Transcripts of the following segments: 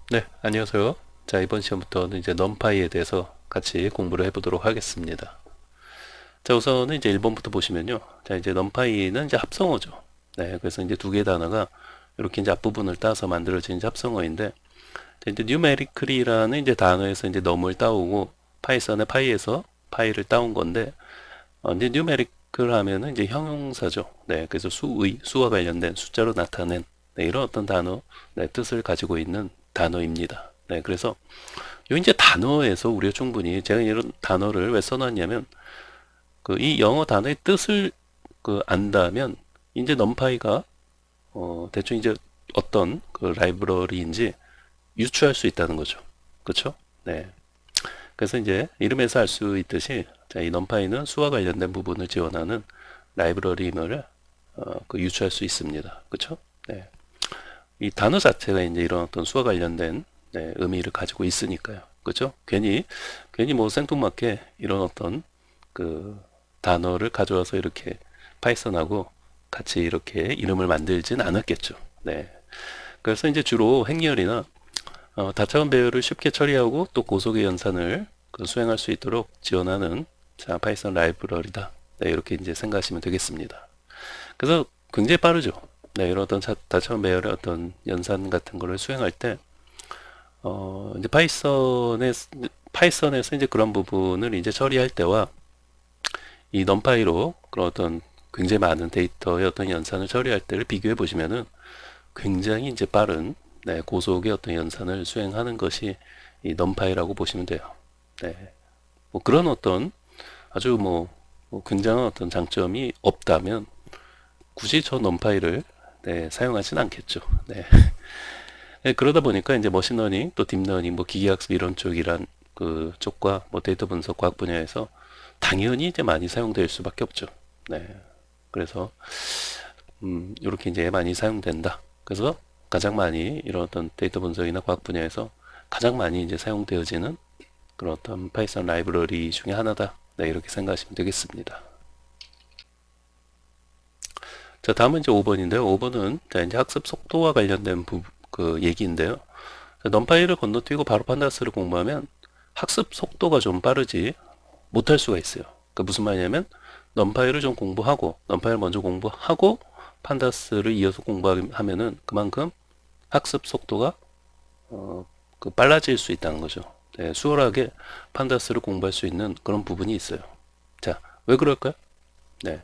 네, 안녕하세요. 자, 이번 시험부터는 이제 넘파이에 대해서 같이 공부를 해보도록 하겠습니다. 자, 우선은 이제 1번부터 보시면요. 자, 이제 넘파이는 이제 합성어죠. 네, 그래서 이제 두 개의 단어가 이렇게 이제 앞부분을 따서 만들어진 이제 합성어인데, 자, 이제 numerically라는 이제 단어에서 이제 넘을 따오고, 파이썬의 파이에서 파이를 따온 건데, 이제 numerical 하면은 이제 형용사죠. 네, 그래서 수와 관련된 숫자로 나타낸 네, 이런 어떤 단어, 네, 뜻을 가지고 있는 단어입니다. 네, 그래서 요 이제 단어에서 우리가 충분히 제가 이런 단어를 왜 써놨냐면 그 이 영어 단어의 뜻을 그 안다면 이제 넘파이가 대충 이제 어떤 그 라이브러리인지 유추할 수 있다는 거죠. 그렇죠? 네. 그래서 이제 이름에서 알 수 있듯이 자, 이 넘파이는 수와 관련된 부분을 지원하는 라이브러리임을 그 유추할 수 있습니다. 그렇죠? 네. 이 단어 자체가 이제 이런 어떤 수와 관련된 네, 의미를 가지고 있으니까요. 그렇죠? 괜히 뭐 생뚱맞게 이런 어떤 그 단어를 가져와서 이렇게 파이썬하고 같이 이렇게 이름을 만들진 않았겠죠. 네. 그래서 이제 주로 행렬이나 다차원 배열을 쉽게 처리하고 또 고속의 연산을 그 수행할 수 있도록 지원하는 자, 파이썬 라이브러리다. 네, 이렇게 이제 생각하시면 되겠습니다. 그래서 굉장히 빠르죠. 네, 이런 어떤 다차원 배열의 어떤 연산 같은 거를 수행할 때, 이제 파이썬에서 이제 그런 부분을 이제 처리할 때와 이 넘파이로 그런 어떤 굉장히 많은 데이터의 어떤 연산을 처리할 때를 비교해 보시면은 굉장히 이제 빠른, 네, 고속의 어떤 연산을 수행하는 것이 이 넘파이라고 보시면 돼요. 네. 뭐 그런 어떤 아주 뭐 굉장한 어떤 장점이 없다면 굳이 저 넘파이를 네, 사용하진 않겠죠. 네. 네, 그러다 보니까 이제 머신러닝 또 딥러닝 뭐 기계학습 이런 쪽이란 그 쪽과 뭐 데이터 분석 과학 분야에서 당연히 이제 많이 사용될 수밖에 없죠. 네. 그래서 이렇게 이제 많이 사용된다. 그래서 가장 많이 이런 어떤 데이터 분석이나 과학 분야에서 가장 많이 이제 사용되어지는 그런 어떤 파이썬 라이브러리 중에 하나다. 네, 이렇게 생각하시면 되겠습니다. 자, 다음은 이제 5번인데요. 5번은 자, 이제 학습 속도와 관련된 그 얘기인데요. 넘파이를 건너뛰고 바로 판다스를 공부하면 학습 속도가 좀 빠르지 못할 수가 있어요. 그 무슨 말이냐면 넘파이를 좀 공부하고 넘파이를 먼저 공부하고 판다스를 이어서 공부하면은 그만큼 학습 속도가 그 빨라질 수 있다는 거죠. 네, 수월하게 판다스를 공부할 수 있는 그런 부분이 있어요. 자, 왜 그럴까요? 네.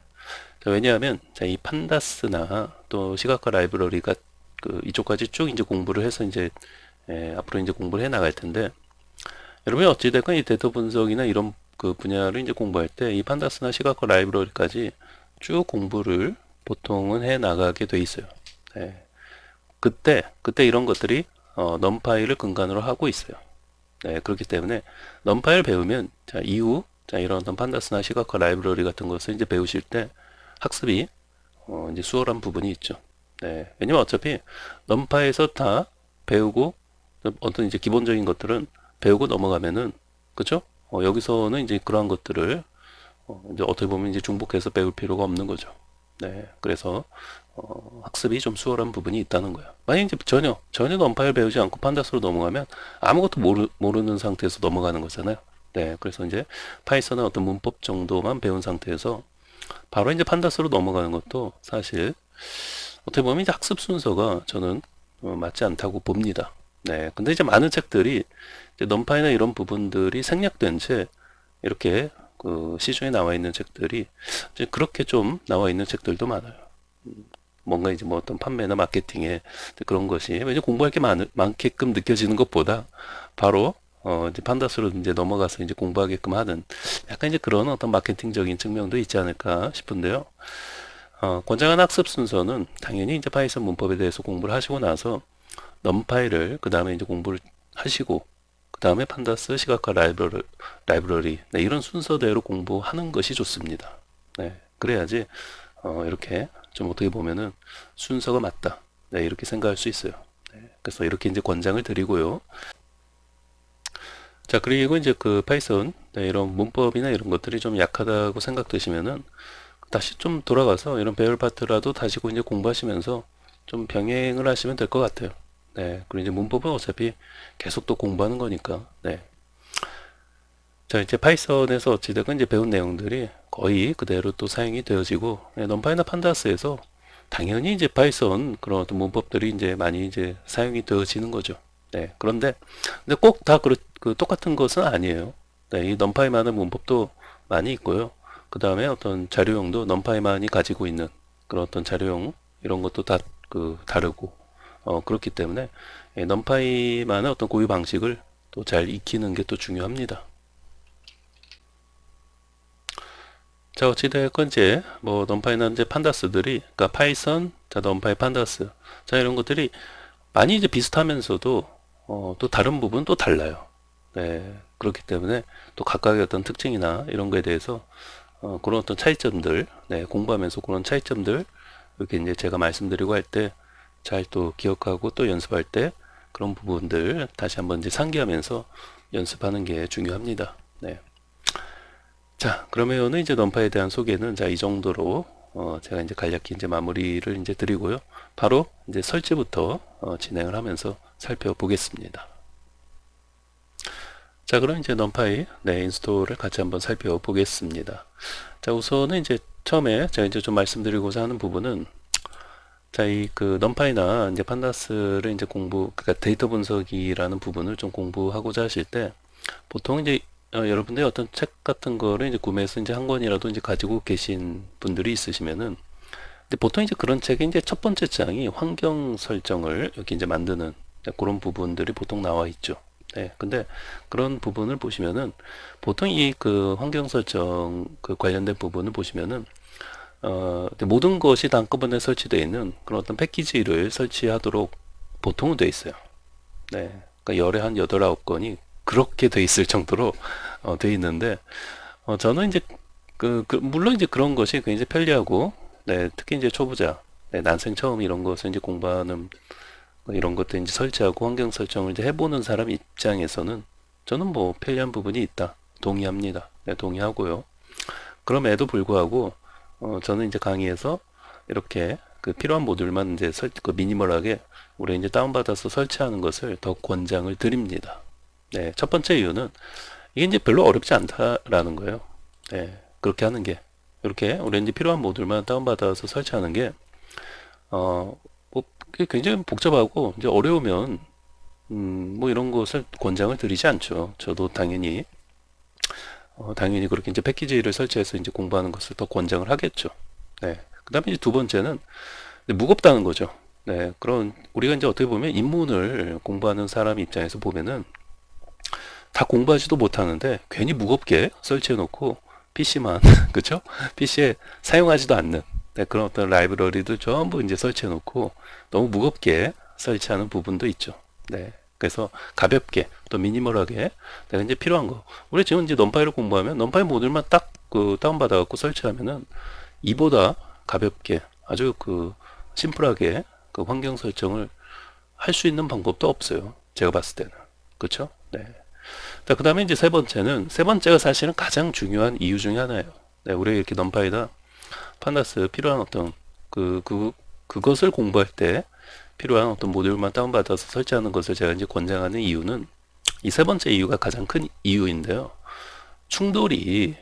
자, 왜냐하면 자, 이 판다스나 또 시각화 라이브러리가 그 이쪽까지 쭉 이제 공부를 해서 이제 앞으로 이제 공부를 해 나갈 텐데 여러분이 어찌됐건 이 데이터 분석이나 이런 그 분야를 이제 공부할 때 이 판다스나 시각화 라이브러리까지 쭉 공부를 보통은 해 나가게 돼 있어요. 네. 그때 이런 것들이 넘파이를 근간으로 하고 있어요. 네, 그렇기 때문에 넘파이를 배우면 자, 이후 자, 이런 어떤 판다스나 시각화 라이브러리 같은 것을 이제 배우실 때 학습이 이제 수월한 부분이 있죠. 네, 왜냐면 어차피 넘파에서 다 배우고 어떤 이제 기본적인 것들은 배우고 넘어가면은 그죠? 여기서는 이제 그러한 것들을 이제 어떻게 보면 이제 중복해서 배울 필요가 없는 거죠. 네, 그래서 학습이 좀 수월한 부분이 있다는 거예요. 만약 이제 전혀 넘파를 배우지 않고 판다스로 넘어가면 아무것도 모르는 상태에서 넘어가는 거잖아요. 네, 그래서 이제 파이썬의 어떤 문법 정도만 배운 상태에서 바로 이제 판다스로 넘어가는 것도 사실 어떻게 보면 이제 학습 순서가 저는 맞지 않다고 봅니다. 네, 근데 이제 많은 책들이 이제 넘파이나 이런 부분들이 생략된 채 이렇게 그 시중에 나와 있는 책들이 이제 그렇게 좀 나와 있는 책들도 많아요. 뭔가 이제 뭐 어떤 판매나 마케팅에 그런 것이 왜냐 공부할 게 많게끔 느껴지는 것보다 바로 이제 판다스로 이제 넘어가서 이제 공부하게끔 하는 약간 이제 그런 어떤 마케팅적인 측면도 있지 않을까 싶은데요. 권장한 학습 순서는 당연히 이제 파이썬 문법에 대해서 공부를 하시고 나서 넘파이를 그 다음에 이제 공부를 하시고 그 다음에 판다스 시각화 라이브러리 네, 이런 순서대로 공부하는 것이 좋습니다. 네, 그래야지 이렇게 좀 어떻게 보면은 순서가 맞다. 네, 이렇게 생각할 수 있어요. 네, 그래서 이렇게 이제 권장을 드리고요. 자, 그리고 이제 그 파이썬 네, 이런 문법이나 이런 것들이 좀 약하다고 생각되시면은 다시 좀 돌아가서 이런 배열 파트라도 다시고 이제 공부하시면서 좀 병행을 하시면 될 것 같아요. 네, 그리고 이제 문법은 어차피 계속 또 공부하는 거니까. 네. 자, 이제 파이썬에서 어찌됐건 이제 배운 내용들이 거의 그대로 또 사용이 되어지고, 네, 넘파이나 판다스에서 당연히 이제 파이썬 그런 어떤 문법들이 이제 많이 이제 사용이 되어지는 거죠. 네, 그런데, 근데 꼭 다 그 똑같은 것은 아니에요. 네, 이 넘파이만의 문법도 많이 있고요. 그 다음에 어떤 자료용도 넘파이만이 가지고 있는 그런 어떤 자료용 이런 것도 다 그 다르고, 그렇기 때문에 넘파이만의 어떤 고유 방식을 또 잘 익히는 게 또 중요합니다. 자, 어찌되었건 이제 뭐 넘파이나 이제 판다스들이, 그러니까 파이썬, 자 넘파이 판다스, 자 이런 것들이 많이 이제 비슷하면서도 또 다른 부분 또 달라요. 네, 그렇기 때문에 또 각각의 어떤 특징이나 이런 거에 대해서 그런 어떤 차이점들, 네, 공부하면서 그런 차이점들 이렇게 이제 제가 말씀드리고 할 때 잘 또 기억하고 또 연습할 때 그런 부분들 다시 한번 이제 상기하면서 연습하는 게 중요합니다. 네. 자, 그러면은 이제 넘파에 대한 소개는 자, 이 정도로 제가 이제 간략히 이제 마무리를 이제 드리고요. 바로 이제 설치부터 진행을 하면서 살펴보겠습니다. 자, 그럼 이제 넘파이 네, 인스톨을 같이 한번 살펴보겠습니다. 자, 우선은 이제 처음에 제가 이제 좀 말씀드리고자 하는 부분은 자, 이 그 넘파이나 이제 판다스를 이제 그러니까 데이터 분석이라는 부분을 좀 공부하고자 하실 때 보통 이제 여러분들이 어떤 책 같은 거를 이제 구매해서 이제 한 권이라도 이제 가지고 계신 분들이 있으시면은 근데 보통 이제 그런 책의 이제 첫 번째 장이 환경 설정을 이렇게 이제 만드는 그런 부분들이 보통 나와 있죠. 네, 근데 그런 부분을 보시면은 보통 이 그 환경 설정 그 관련된 부분을 보시면은 모든 것이 다 한꺼번에 설치되어 있는 그런 어떤 패키지를 설치하도록 보통은 돼 있어요. 네. 그러니까 열에 한 8, 9건이 그렇게 돼 있을 정도로 돼 있는데 저는 이제 물론 이제 그런 것이 굉장히 편리하고 네, 특히 이제 초보자, 네, 난생 처음 이런 것을 이제 공부하는 이런 것들 이제 설치하고 환경 설정을 이제 해보는 사람 입장에서는 저는 뭐 편리한 부분이 있다. 동의합니다. 네, 동의하고요. 그럼에도 불구하고 저는 이제 강의에서 이렇게 그 필요한 모듈만 이제 그 미니멀하게 우리 이제 다운받아서 설치하는 것을 더 권장을 드립니다. 네, 첫 번째 이유는 이게 이제 별로 어렵지 않다라는 거예요. 네, 그렇게 하는 게 이렇게 우리 이제 필요한 모듈만 다운받아서 설치하는 게 뭐 굉장히 복잡하고 이제 어려우면 뭐 이런 것을 권장을 드리지 않죠. 저도 당연히 그렇게 이제 패키지를 설치해서 이제 공부하는 것을 더 권장을 하겠죠. 네. 그다음에 이제 두 번째는 무겁다는 거죠. 네. 그런 우리가 이제 어떻게 보면 인문을 공부하는 사람 입장에서 보면은 다 공부하지도 못하는데 괜히 무겁게 설치해 놓고 PC만 그죠? PC에 사용하지도 않는 네, 그런 어떤 라이브러리도 전부 이제 설치해 놓고 너무 무겁게 설치하는 부분도 있죠. 네. 그래서 가볍게 또 미니멀하게 내가 이제 필요한 거 우리 지금 이제 넘파이를 공부하면 넘파이 모듈만 딱 그 다운받아 갖고 설치하면은 이보다 가볍게 아주 그 심플하게 그 환경 설정을 할 수 있는 방법도 없어요. 제가 봤을 때는. 그렇죠? 네. 자, 그다음에 이제 세 번째가 사실은 가장 중요한 이유 중에 하나예요. 네, 우리 이렇게 넘파이다 판다스 필요한 어떤 그것을 공부할 때 필요한 어떤 모듈만 다운받아서 설치하는 것을 제가 이제 권장하는 이유는 이 세 번째 이유가 가장 큰 이유인데요. 충돌이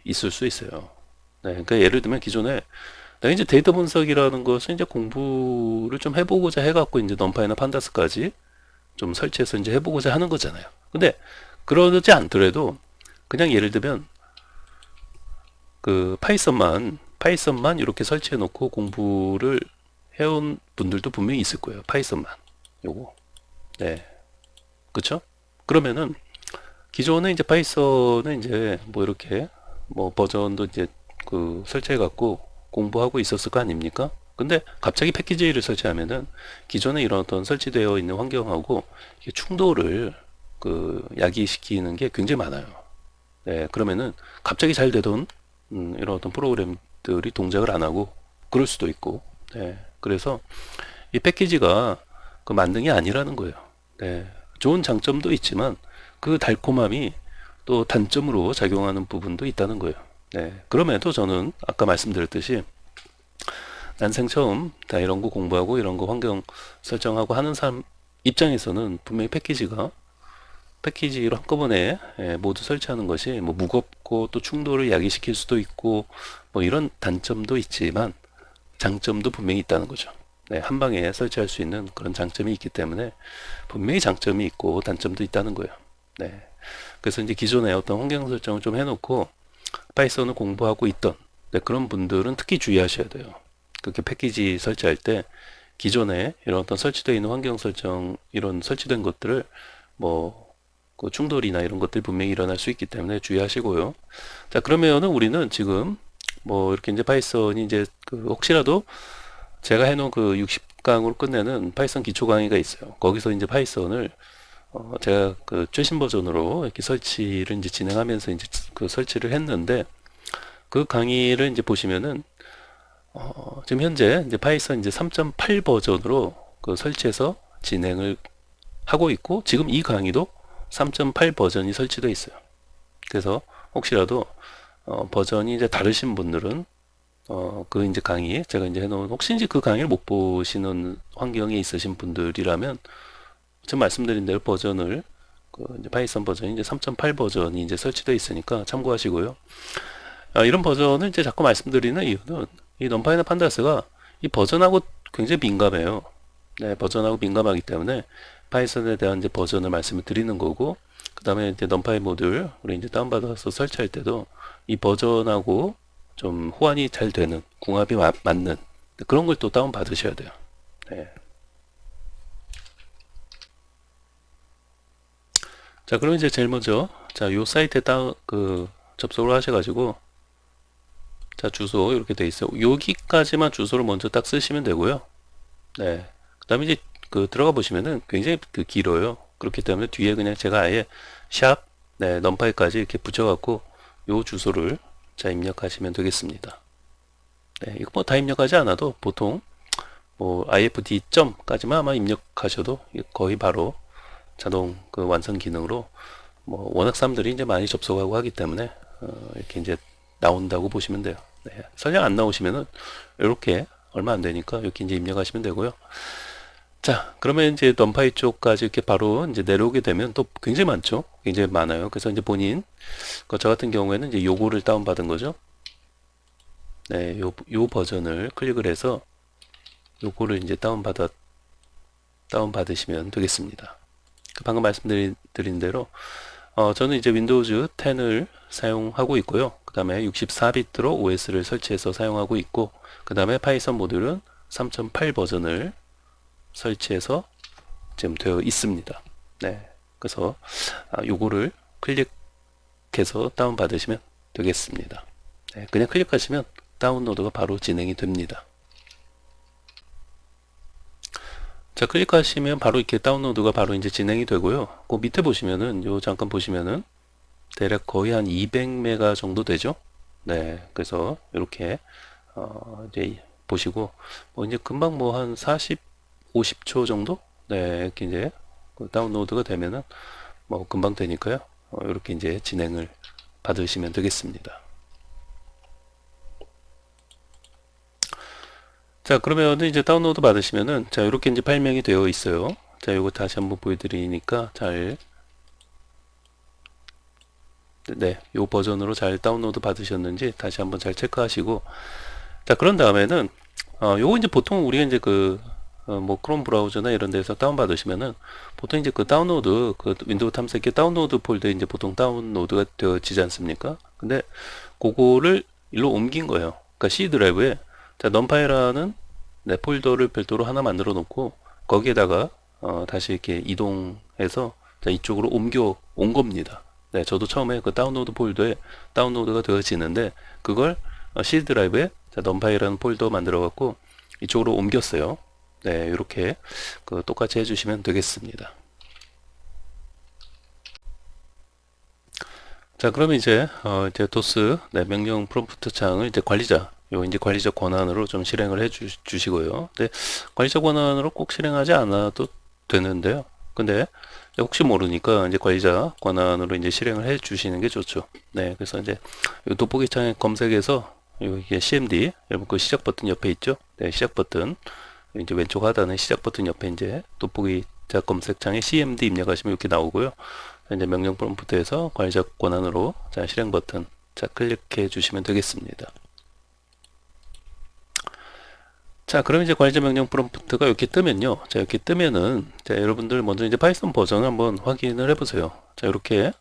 있을 수 있어요. 네, 그러니까 예를 들면 기존에 내가 이제 데이터 분석이라는 것을 이제 공부를 좀 해보고자 해갖고 이제 넘파이나 판다스까지 좀 설치해서 이제 해보고자 하는 거잖아요. 근데 그러지 않더라도 그냥 예를 들면 그 파이썬만 이렇게 설치해 놓고 공부를 해온 분들도 분명히 있을 거예요. 파이썬만 요거 네 그쵸? 그러면은 기존에 이제 파이썬은 이제 뭐 이렇게 뭐 버전도 이제 그 설치해 갖고 공부하고 있었을 거 아닙니까? 근데 갑자기 패키지를 설치하면은 기존에 이런 어떤 설치되어 있는 환경하고 충돌을 그 야기시키는 게 굉장히 많아요. 네, 그러면은 갑자기 잘 되던 이런 어떤 프로그램들이 동작을 안 하고 그럴 수도 있고, 네, 그래서 이 패키지가 그 만능이 아니라는 거예요. 네, 좋은 장점도 있지만 그 달콤함이 또 단점으로 작용하는 부분도 있다는 거예요. 네, 그럼에도 저는 아까 말씀드렸듯이 난생 처음 다 이런 거 공부하고 이런 거 환경 설정하고 하는 사람 입장에서는 분명히 패키지로 한꺼번에 모두 설치하는 것이 뭐 무겁고 또 충돌을 야기시킬 수도 있고 뭐 이런 단점도 있지만 장점도 분명히 있다는 거죠. 네, 한 방에 설치할 수 있는 그런 장점이 있기 때문에 분명히 장점이 있고 단점도 있다는 거예요. 네. 그래서 이제 기존에 어떤 환경 설정을 좀 해놓고 파이썬을 공부하고 있던 네, 그런 분들은 특히 주의하셔야 돼요. 그렇게 패키지 설치할 때 기존에 이런 어떤 설치되어 있는 환경 설정 이런 설치된 것들을 그 충돌이나 이런 것들이 분명히 일어날 수 있기 때문에 주의하시고요. 자, 그러면은 우리는 지금 이렇게 이제 파이썬이 이제 혹시라도 제가 해놓은 그 60강으로 끝내는 파이썬 기초 강의가 있어요. 거기서 이제 파이썬을 제가 그 최신 버전으로 이렇게 설치를 이제 진행하면서 이제 그 설치를 했는데 그 강의를 이제 보시면은 지금 현재 이제 파이썬 이제 3.8 버전으로 그 설치해서 진행을 하고 있고 지금 이 강의도 3.8 버전이 설치되어 있어요. 그래서 혹시라도 버전이 이제 다르신 분들은 그 이제 강의 제가 이제 해놓은 혹시 이제 그 강의를 못 보시는 환경에 있으신 분들이라면 지금 말씀드린 대로 버전을 이제 파이썬 버전이 이제 3.8 버전이 이제 설치되어 있으니까 참고하시고요. 이런 버전을 이제 자꾸 말씀드리는 이유는 이 넘파이나 판다스가 이 버전하고 굉장히 민감해요. 네, 버전하고 민감하기 때문에 파이썬에 대한 이제 버전을 말씀을 드리는 거고, 그 다음에 이제 넘파이 모듈 우리 이제 다운받아서 설치할 때도 이 버전하고 좀 호환이 잘 되는 궁합이 맞는 그런 걸 또 다운 받으셔야 돼요. 네. 자, 그럼 이제 제일 먼저 요 사이트에 접속을 하셔가지고 자, 주소 이렇게 돼 있어요. 여기까지만 주소를 먼저 딱 쓰시면 되고요. 네. 그 다음에 이제 들어가 보시면은 굉장히 길어요. 그렇기 때문에 뒤에 그냥 제가 아예 샵, 네, 넘파이까지 이렇게 붙여갖고 요 주소를 자, 입력하시면 되겠습니다. 네, 이거 뭐 다 입력하지 않아도 보통 ifd 점까지만 아마 입력하셔도 거의 바로 자동 완성 기능으로 워낙 사람들이 이제 많이 접속하고 하기 때문에 이렇게 이제 나온다고 보시면 돼요. 네, 설령 안 나오시면은 이렇게 얼마 안 되니까 이렇게 이제 입력하시면 되고요. 자, 그러면 이제 넘파이 쪽까지 이렇게 바로 이제 내려오게 되면 또 굉장히 많죠. 굉장히 많아요. 그래서 이제 본인 저 같은 경우에는 이제 요거를 다운받은 거죠. 네, 요 버전을 클릭을 해서 요거를 이제 다운받으시면 되겠습니다. 방금 말씀드린 대로 저는 이제 윈도우즈 10을 사용하고 있고요. 그 다음에 64비트로 OS를 설치해서 사용하고 있고, 그 다음에 파이썬 모듈은 3.8 버전을 설치해서 지금 되어 있습니다. 네, 그래서 요거를 클릭해서 다운 받으시면 되겠습니다. 네, 그냥 클릭하시면 다운로드가 바로 진행이 됩니다. 자, 클릭하시면 바로 이렇게 다운로드가 바로 이제 진행이 되고요. 그 밑에 보시면은 잠깐 보시면은 대략 거의 한 200메가 정도 되죠. 네, 그래서 이렇게 이제 보시고 이제 금방 한 40, 50초 정도 네, 이렇게 이제 다운로드가 되면은 금방 되니까요. 이렇게 이제 진행을 받으시면 되겠습니다. 자, 그러면 이제 다운로드 받으시면은 자, 이렇게 이제 파일명이 되어 있어요. 자, 이거 다시 한번 보여드리니까 네, 요 버전으로 잘 다운로드 받으셨는지 다시 한번 잘 체크하시고, 자, 그런 다음에는 요거 이제 보통 우리가 이제 크롬 브라우저나 이런 데서 다운 받으시면은 보통 이제 다운로드 윈도우 탐색기 다운로드 폴더에 이제 보통 다운로드가 되어지지 않습니까? 근데 그거를 일로 옮긴 거예요. 그러니까 C 드라이브에 자, 넘파이라는 네, 폴더를 별도로 하나 만들어 놓고 거기에다가 다시 이렇게 이동해서 자, 이쪽으로 옮겨 온 겁니다. 네, 저도 처음에 다운로드 폴더에 다운로드가 되어지는데 그걸 C 드라이브에 자, 넘파이라는 폴더 만들어 갖고 이쪽으로 옮겼어요. 네, 이렇게 똑같이 해주시면 되겠습니다. 자, 그러면 이제 도스 네, 명령 프롬프트 창을 이제 이제 관리자 권한으로 좀 실행을 해 주시고요. 근데 관리자 권한으로 꼭 실행하지 않아도 되는데요. 근데 혹시 모르니까 이제 관리자 권한으로 이제 실행을 해 주시는 게 좋죠. 네, 그래서 이제 돋보기 창에 검색해서 이게 CMD, 여러분 그 시작 버튼 옆에 있죠? 네, 시작 버튼. 이제 왼쪽 하단에 시작 버튼 옆에 이제 돋보기 자 검색창에 CMD 입력하시면 이렇게 나오고요. 이제 명령 프롬프트에서 관리자 권한으로 자 실행 버튼 자 클릭해 주시면 되겠습니다. 자, 그럼 이제 관리자 명령 프롬프트가 이렇게 뜨면요. 자, 이렇게 뜨면은 자, 여러분들 먼저 이제 파이썬 버전을 한번 확인을 해 보세요. 자, 이렇게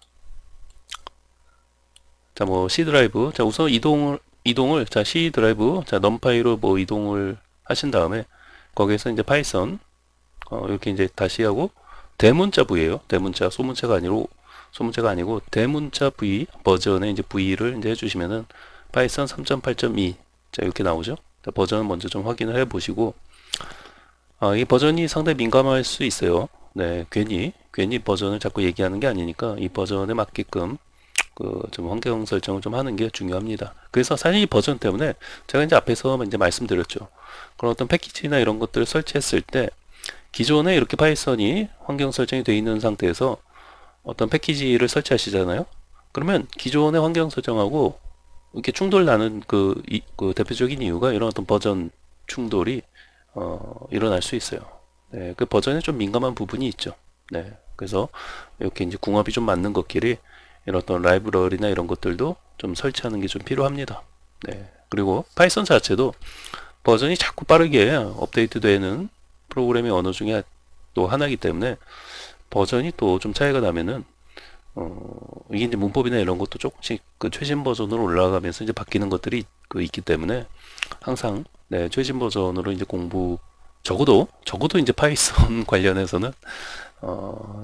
자, 뭐 C 드라이브 자, 우선 이동을 자, C 드라이브 자, 넘파이로 뭐 이동을 하신 다음에 거기에서 이제 파이썬 이렇게 이제 다시 하고 대문자 V예요. 대문자 소문자가 아니고 대문자 V 버전의 이제 V를 이제 해주시면은 파이썬 3.8.2 자, 이렇게 나오죠. 자, 버전을 먼저 좀 확인을 해 보시고 이 버전이 상당히 민감할 수 있어요. 네, 괜히 버전을 자꾸 얘기하는 게 아니니까 이 버전에 맞게끔 그 좀 환경 설정을 좀 하는 게 중요합니다. 그래서 사실 이 버전 때문에 제가 이제 앞에서 이제 말씀드렸죠. 그런 어떤 패키지나 이런 것들을 설치했을 때 기존에 이렇게 파이썬이 환경 설정이 되어 있는 상태에서 어떤 패키지를 설치하시잖아요. 그러면 기존의 환경 설정하고 이렇게 충돌 나는 그 대표적인 이유가 이런 어떤 버전 충돌이 일어날 수 있어요. 네, 그 버전에 좀 민감한 부분이 있죠. 네, 그래서 이렇게 이제 궁합이 좀 맞는 것끼리 이런 어떤 라이브러리나 이런 것들도 좀 설치하는 게 좀 필요합니다. 네, 그리고 파이썬 자체도 버전이 자꾸 빠르게 업데이트 되는 프로그래밍 언어 중에 또 하나이기 때문에 버전이 또 좀 차이가 나면은 이게 이제 문법이나 이런 것도 조금씩 그 최신 버전으로 올라가면서 이제 바뀌는 것들이 있기 때문에 항상 네, 최신 버전으로 이제 적어도 이제 파이썬 관련해서는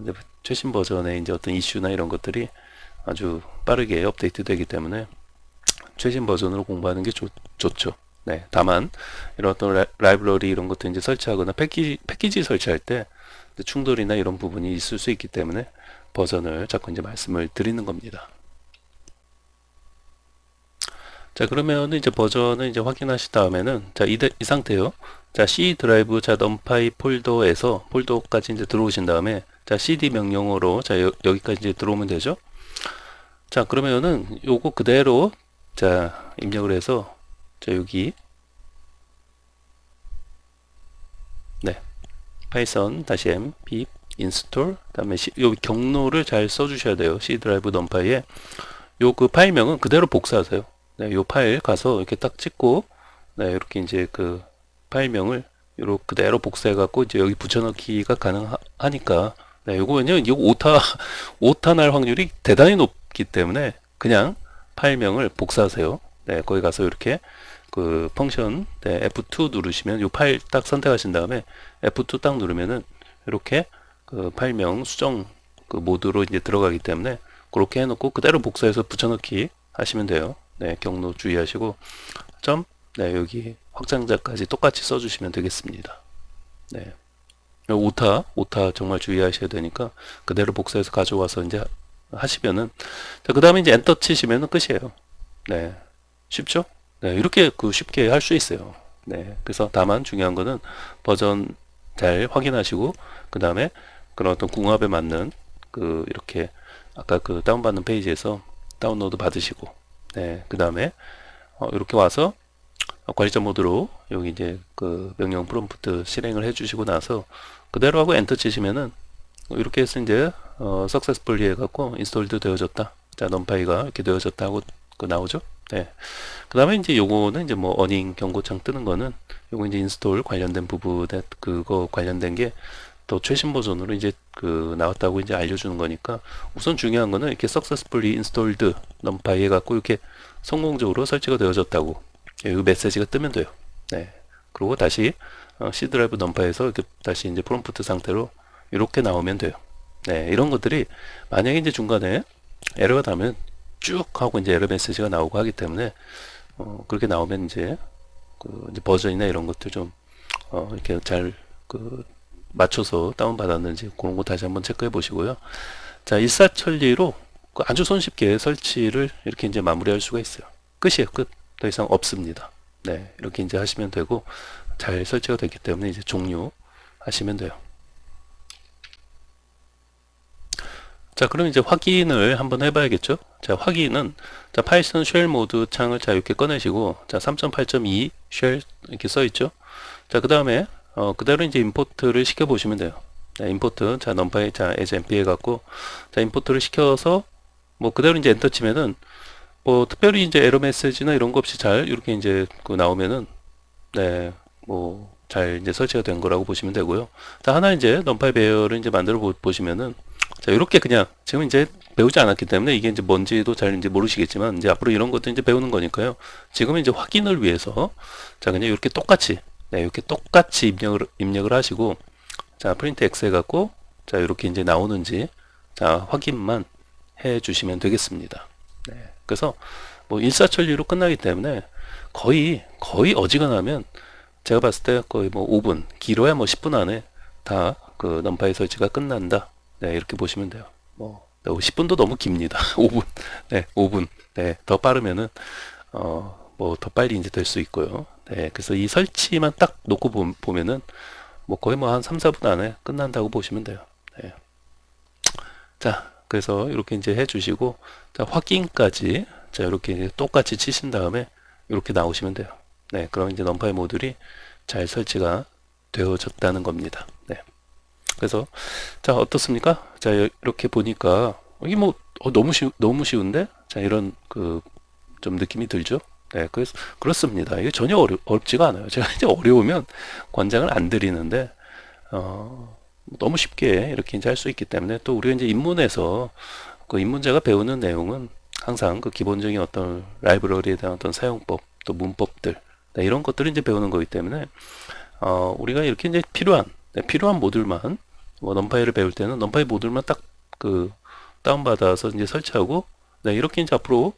이제 최신 버전의 이제 어떤 이슈나 이런 것들이 아주 빠르게 업데이트 되기 때문에 최신 버전으로 공부하는 게 좋죠. 네, 다만 이런 어떤 라이브러리 이런 것도 이제 설치하거나 패키지 설치할 때 충돌이나 이런 부분이 있을 수 있기 때문에 버전을 자꾸 이제 말씀을 드리는 겁니다. 자, 그러면 이제 버전을 이제 확인하신 다음에는 자, 이 상태요. 자, C 드라이브 자 넘파이 폴더까지 이제 들어오신 다음에 자, CD 명령어로 자, 여기까지 이제 들어오면 되죠. 자, 그러면은 요거 그대로 자, 입력을 해서 자, 여기 네. 파이썬 -m pip install 그다음에 요 경로를 잘 써주셔야 돼요. C 드라이브 넘파이에 요 그 파일명은 그대로 복사하세요. 네, 요 파일 가서 이렇게 딱 찍고 네, 이렇게 이제 그 파일명을 요렇게 그대로 복사해 갖고 이제 여기 붙여넣기가 가능하니까 네, 요거는요 이거 오타 날 확률이 대단히 높기 때문에 그냥 파일명을 복사하세요. 네, 거기 가서 이렇게 그 펑션 네, F2 누르시면 요 파일 딱 선택하신 다음에 F2 딱 누르면은 이렇게 그 파일명 수정 그 모드로 이제 들어가기 때문에 그렇게 해놓고 그대로 복사해서 붙여넣기 하시면 돼요. 네, 경로 주의하시고 네, 여기 확장자까지 똑같이 써주시면 되겠습니다. 네, 오타 정말 주의하셔야 되니까 그대로 복사해서 가져와서 이제 하시면은 그 다음에 이제 엔터 치시면은 끝이에요. 네, 쉽죠? 네, 이렇게 쉽게 할 수 있어요. 네, 그래서 다만 중요한 거는 버전 잘 확인하시고 그 다음에 그런 어떤 궁합에 맞는 이렇게 아까 그 다운받는 페이지에서 다운로드 받으시고 네, 그 다음에 이렇게 와서 관리자 모드로 여기 이제 그 명령 프롬프트 실행을 해주시고 나서 그대로 하고 엔터 치시면은 이렇게 해서 이제 successfully 해갖고 인스톨도 되어졌다. 자, 넘파이가 이렇게 되어졌다 하고 나오죠. 네. 그 다음에 이제 요거는 이제 뭐 어닝 경고창 뜨는 거는 요거 이제 인스톨 관련된 부분에 그거 관련된 게 또 최신 버전으로 이제 나왔다고 이제 알려주는 거니까 우선 중요한 거는 이렇게 successfully installed numpy 해갖고 이렇게 성공적으로 설치가 되어졌다고 이 메시지가 뜨면 돼요. 네. 그리고 다시 C 드라이브 넘파에서 이렇게 다시 이제 프롬프트 상태로 이렇게 나오면 돼요. 네. 이런 것들이 만약에 이제 중간에 에러가 나면 쭉 하고 이제 에러 메시지가 나오고 하기 때문에 그렇게 나오면 이제 이제 버전이나 이런 것들 좀 이렇게 잘 맞춰서 다운받았는지 그런 거 다시 한번 체크해 보시고요. 자, 일사천리로 아주 손쉽게 설치를 이렇게 이제 마무리할 수가 있어요. 끝이에요. 끝. 더 이상 없습니다. 네, 이렇게 이제 하시면 되고 잘 설치가 됐기 때문에 이제 종료하시면 돼요. 자, 그럼 이제 확인을 한번 해봐야겠죠. 자, 확인은, 자, 파이썬 쉘 모드 창을 자, 이렇게 꺼내시고, 자, 3.8.2 쉘 이렇게 써 있죠. 자, 그 다음에, 그대로 이제 임포트를 시켜 보시면 돼요. 자, 임포트, 자, 넘파이, 자, as mp 해갖고, 자, 임포트를 시켜서, 뭐, 그대로 이제 엔터 치면은, 뭐, 특별히 이제 에러 메시지나 이런 거 없이 잘, 이렇게 이제, 그 나오면은, 네, 뭐, 잘 이제 설치가 된 거라고 보시면 되고요. 자, 하나 이제 넘파이 배열을 이제 만들어 보시면은, 자, 이렇게 그냥, 지금 이제 배우지 않았기 때문에 이게 이제 뭔지도 잘 이제 모르시겠지만, 이제 앞으로 이런 것도 이제 배우는 거니까요. 지금은 이제 확인을 위해서, 자, 그냥 이렇게 똑같이, 네, 이렇게 똑같이 입력을 하시고, 자, 프린트 X 해갖고, 자, 이렇게 이제 나오는지, 자, 확인만 해 주시면 되겠습니다. 네. 그래서, 뭐, 일사천리로 끝나기 때문에, 거의 어지간하면, 제가 봤을 때 거의 뭐 5분, 길어야 뭐 10분 안에 다 그 넘파이 설치가 끝난다. 네, 이렇게 보시면 돼요. 뭐, 10분도 너무 깁니다. 5분. 네, 5분. 네, 더 빠르면은, 뭐 더 빨리 이제 될 수 있고요. 네, 그래서 이 설치만 딱 놓고 보면은, 뭐 거의 뭐 한 3, 4분 안에 끝난다고 보시면 돼요. 네. 자, 그래서 이렇게 이제 해주시고, 자, 확인까지, 자, 이렇게 이제 똑같이 치신 다음에, 이렇게 나오시면 돼요. 네, 그럼 이제 넘파이 모듈이 잘 설치가 되어졌다는 겁니다. 네. 그래서, 자, 어떻습니까? 자, 이렇게 보니까, 이게 뭐, 너무 쉬운데? 자, 이런, 좀 느낌이 들죠? 네, 그래서, 그렇습니다. 이게 전혀 어렵지가 않아요. 제가 이제 어려우면 권장을 안 드리는데, 너무 쉽게 이렇게 이제 할 수 있기 때문에 또 우리가 이제 입문에서 그 입문자가 배우는 내용은 항상 그 기본적인 어떤 라이브러리에 대한 어떤 사용법, 또 문법들, 네, 이런 것들을 이제 배우는 거기 때문에, 우리가 이렇게 이제 필요한 모듈만, 뭐 넘파이를 배울 때는 넘파이 모듈만 딱 다운받아서 이제 설치하고, 네, 이렇게 이제 앞으로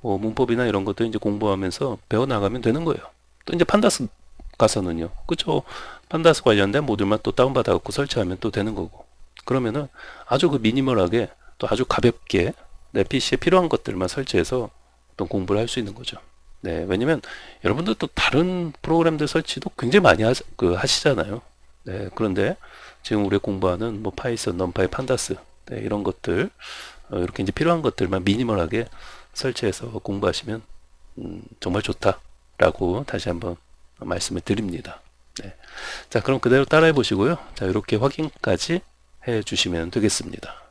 뭐 문법이나 이런 것들 이제 공부하면서 배워나가면 되는 거예요. 또 이제 판다스 가서는요. 그쵸? 판다스 관련된 모듈만 또 다운받아 갖고 설치하면 또 되는 거고. 그러면은 아주 그 미니멀하게 또 아주 가볍게 내 PC에 필요한 것들만 설치해서 어떤 공부를 할 수 있는 거죠. 네, 왜냐면 여러분들 또 다른 프로그램들 설치도 굉장히 많이 하시잖아요. 네, 그런데 지금 우리 공부하는 뭐 파이썬, 넘파이, 판다스, 네, 이런 것들 이렇게 이제 필요한 것들만 미니멀하게 설치해서 공부하시면 정말 좋다라고 다시 한번 말씀을 드립니다. 네. 자, 그럼 그대로 따라해 보시고요. 자, 이렇게 확인까지 해 주시면 되겠습니다.